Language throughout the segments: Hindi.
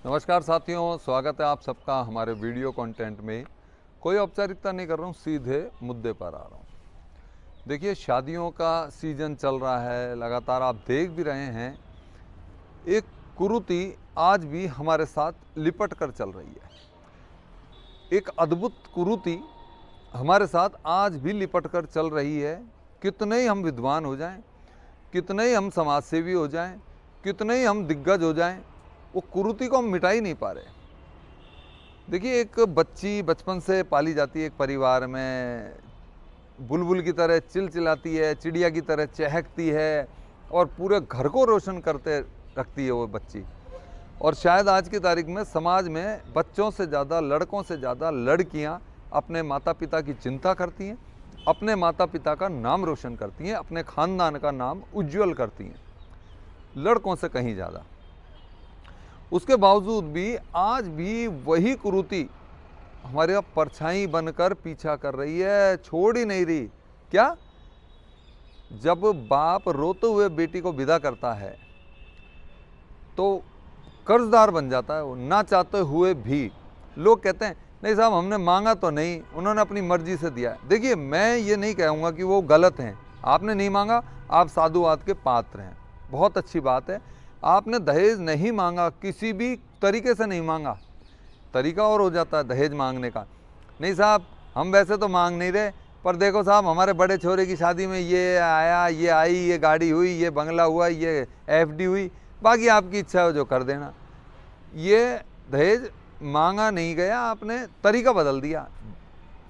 नमस्कार साथियों, स्वागत है आप सबका हमारे वीडियो कंटेंट में। कोई औपचारिकता नहीं कर रहा हूँ, सीधे मुद्दे पर आ रहा हूँ। देखिए, शादियों का सीज़न चल रहा है, लगातार आप देख भी रहे हैं। एक कुरीति आज भी हमारे साथ लिपट कर चल रही है। एक अद्भुत कुरीति हमारे साथ आज भी लिपट कर चल रही है। कितने ही हम विद्वान हो जाएं, कितने ही हम समाज सेवी हो जाएं, कितने ही हम दिग्गज हो जाएं, वो कुरीति को हम मिटा ही नहीं पा रहे। देखिए, एक बच्ची बचपन से पाली जाती है एक परिवार में, बुलबुल की तरह चिलचिलाती है, चिड़िया की तरह चहकती है और पूरे घर को रोशन करते रखती है वो बच्ची। और शायद आज की तारीख में समाज में बच्चों से ज़्यादा, लड़कों से ज़्यादा लड़कियां अपने माता पिता की चिंता करती हैं, अपने माता पिता का नाम रोशन करती हैं, अपने खानदान का नाम उज्ज्वल करती हैं, लड़कों से कहीं ज़्यादा। उसके बावजूद भी आज भी वही कुरीति हमारे यहाँ परछाई बनकर पीछा कर रही है, छोड़ ही नहीं रही। क्या? जब बाप रोते हुए बेटी को विदा करता है तो कर्जदार बन जाता है वो, ना चाहते हुए भी। लोग कहते हैं नहीं साहब, हमने मांगा तो नहीं, उन्होंने अपनी मर्जी से दिया है। देखिए, मैं ये नहीं कहूँगा कि वो गलत हैं। आपने नहीं मांगा, आप साधुवाद के पात्र हैं, बहुत अच्छी बात है। आपने दहेज नहीं मांगा, किसी भी तरीके से नहीं मांगा। तरीका और हो जाता है दहेज मांगने का। नहीं साहब, हम वैसे तो मांग नहीं रहे, पर देखो साहब, हमारे बड़े छोरे की शादी में ये आया, ये आई, ये गाड़ी हुई, ये बंगला हुआ, ये एफडी हुई, बाकी आपकी इच्छा हो जो कर देना। ये दहेज मांगा नहीं गया, आपने तरीका बदल दिया।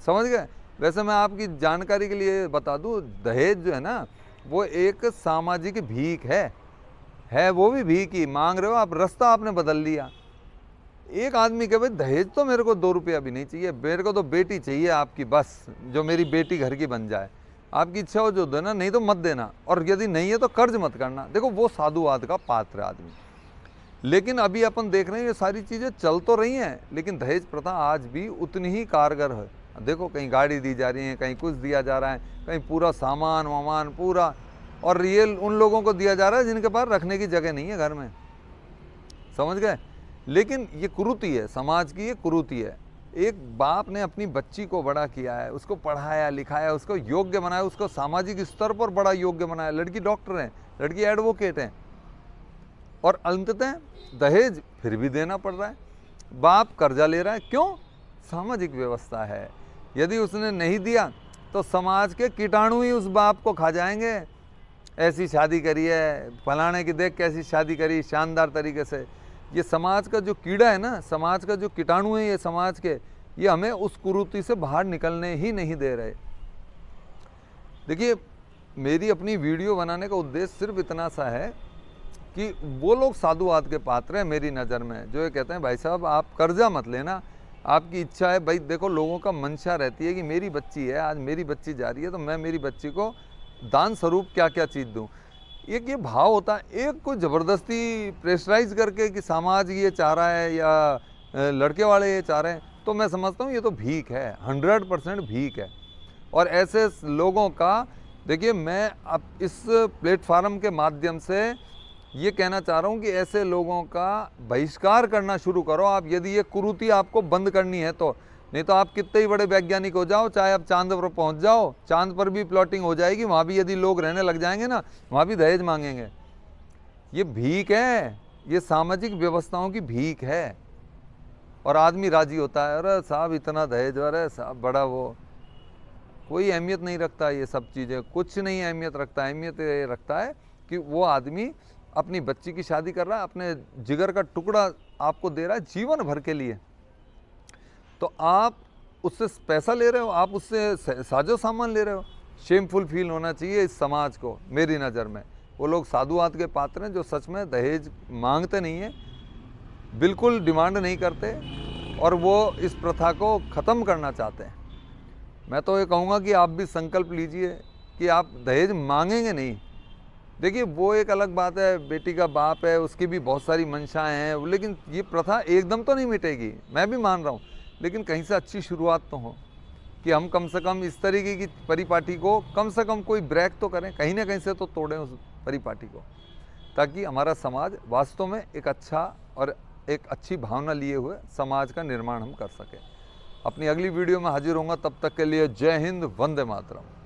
समझ गए? वैसे मैं आपकी जानकारी के लिए बता दूं, दहेज जो है ना, वो एक सामाजिक भीख है वो भी भीख ही। मांग रहे हो आप, रास्ता आपने बदल लिया। एक आदमी कहे भाई दहेज तो मेरे को 2 रुपया भी नहीं चाहिए, मेरे को तो बेटी चाहिए आपकी, बस जो मेरी बेटी घर की बन जाए। आपकी इच्छा हो जो देना, नहीं तो मत देना, और यदि नहीं है तो कर्ज मत करना। देखो, वो साधुवाद का पात्र आदमी। लेकिन अभी अपन देख रहे हैं ये सारी चीज़ें चल तो रही हैं, लेकिन दहेज प्रथा आज भी उतनी ही कारगर है। देखो, कहीं गाड़ी दी जा रही है, कहीं कुछ दिया जा रहा है, कहीं पूरा सामान वामान पूरा, और ये उन लोगों को दिया जा रहा है जिनके पास रखने की जगह नहीं है घर में। समझ गए? लेकिन ये कुरीति है, समाज की ये कुरीति है। एक बाप ने अपनी बच्ची को बड़ा किया है, उसको पढ़ाया लिखाया, उसको योग्य बनाया, उसको सामाजिक स्तर पर बड़ा योग्य बनाया। लड़की डॉक्टर है, लड़की एडवोकेट है, और अंततः दहेज फिर भी देना पड़ रहा है। बाप कर्जा ले रहा है, क्यों? सामाजिक व्यवस्था है। यदि उसने नहीं दिया तो समाज के कीटाणु ही उस बाप को खा जाएंगे। ऐसी शादी करी है, फलाने की देख कैसी शादी करी, शानदार तरीके से। ये समाज का जो कीड़ा है ना, समाज का जो कीटाणु है ये समाज के, ये हमें उस कुरीति से बाहर निकलने ही नहीं दे रहे। देखिए, मेरी अपनी वीडियो बनाने का उद्देश्य सिर्फ इतना सा है कि वो लोग साधुवाद के पात्र हैं मेरी नज़र में, जो ये कहते हैं भाई साहब आप कर्जा मत लेना, आपकी इच्छा है। भाई देखो, लोगों का मंशा रहती है कि मेरी बच्ची है, आज मेरी बच्ची जा रही है तो मैं मेरी बच्ची को दान स्वरूप क्या क्या चीज़ दूँ। एक ये भाव होता है। एक को ज़बरदस्ती प्रेशराइज करके कि समाज ये चाह रहा है या लड़के वाले ये चाह रहे हैं, तो मैं समझता हूँ ये तो भीख है, 100% भीख है। और ऐसे लोगों का, देखिए, मैं अब इस प्लेटफार्म के माध्यम से ये कहना चाह रहा हूँ कि ऐसे लोगों का बहिष्कार करना शुरू करो आप, यदि ये कुरीति आपको बंद करनी है तो। नहीं तो आप कितने ही बड़े वैज्ञानिक हो जाओ, चाहे आप चांद पर पहुँच जाओ, चांद पर भी प्लॉटिंग हो जाएगी, वहाँ भी यदि लोग रहने लग जाएंगे ना, वहाँ भी दहेज मांगेंगे। ये भीख है, ये सामाजिक व्यवस्थाओं की भीख है। और आदमी राजी होता है, अरे साहब इतना दहेज, अरे साहब बड़ा वो। कोई अहमियत नहीं रखता ये सब चीज़ें, कुछ नहीं अहमियत रखता। अहमियत ये रखता है कि वो आदमी अपनी बच्ची की शादी कर रहा है, अपने जिगर का टुकड़ा आपको दे रहा है जीवन भर के लिए, तो आप उससे पैसा ले रहे हो, आप उससे साजो सामान ले रहे हो। शेमफुल फील होना चाहिए इस समाज को मेरी नज़र में। वो लोग साधुवाद के पात्र हैं जो सच में दहेज मांगते नहीं हैं, बिल्कुल डिमांड नहीं करते, और वो इस प्रथा को ख़त्म करना चाहते हैं। मैं तो ये कहूँगा कि आप भी संकल्प लीजिए कि आप दहेज मांगेंगे नहीं। देखिए, वो एक अलग बात है, बेटी का बाप है, उसकी भी बहुत सारी मंशाएं हैं, लेकिन ये प्रथा एकदम तो नहीं मिटेगी, मैं भी मान रहा हूँ। लेकिन कहीं से अच्छी शुरुआत तो हो कि हम कम से कम इस तरीके की परिपाटी को कम से कम कोई ब्रेक तो करें, कहीं ना कहीं से तो तोड़ें उस परिपाटी को, ताकि हमारा समाज वास्तव में एक अच्छा और एक अच्छी भावना लिए हुए समाज का निर्माण हम कर सकें। अपनी अगली वीडियो में हाजिर होऊंगा, तब तक के लिए जय हिंद, वंदे मातरम।